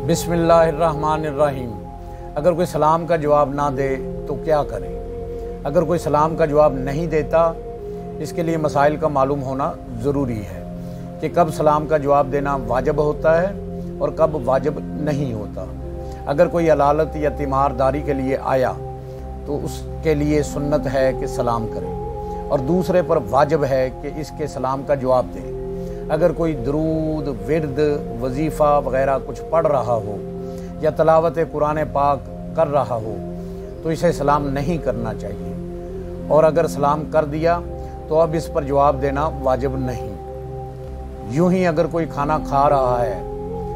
बिस्मिल्लाहिर्रहमानिर्रहीम। अगर कोई सलाम का जवाब ना दे तो क्या करें? अगर कोई सलाम का जवाब नहीं देता, इसके लिए मसाइल का मालूम होना ज़रूरी है कि कब सलाम का जवाब देना वाजिब होता है और कब वाजिब नहीं होता। अगर कोई अलालत या तीमारदारी के लिए आया तो उसके लिए सुन्नत है कि सलाम करे और दूसरे पर वाजिब है कि इसके सलाम का जवाब दे। अगर कोई दरूद, विर्द, वजीफ़ा वगैरह कुछ पढ़ रहा हो या तलावत कुरान पाक कर रहा हो तो इसे सलाम नहीं करना चाहिए, और अगर सलाम कर दिया तो अब इस पर जवाब देना वाजिब नहीं। यूं ही अगर कोई खाना खा रहा है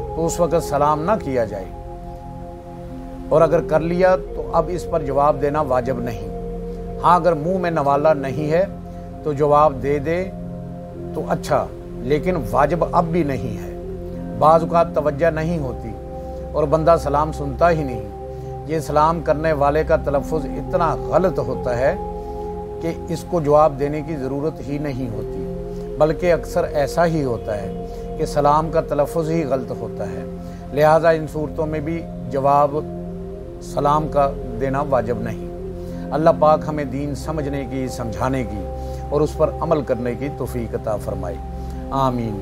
तो उस वक़्त सलाम ना किया जाए, और अगर कर लिया तो अब इस पर जवाब देना वाजिब नहीं। हाँ, अगर मुंह में नवाला नहीं है तो जवाब दे दे तो अच्छा, लेकिन वाजिब अब भी नहीं है। बाज़ औक़ात तवज्जो नहीं होती और बंदा सलाम सुनता ही नहीं। ये सलाम करने वाले का तलफ़ुज़ इतना गलत होता है कि इसको जवाब देने की ज़रूरत ही नहीं होती, बल्कि अक्सर ऐसा ही होता है कि सलाम का तलफ़ुज़ ही गलत होता है। लिहाजा इन सूरतों में भी जवाब सलाम का देना वाजिब नहीं। अल्लाह पाक हमें दीन समझने की, समझाने की और उस पर अमल करने की तौफ़ीक़ अता फ़रमाए। आमीन।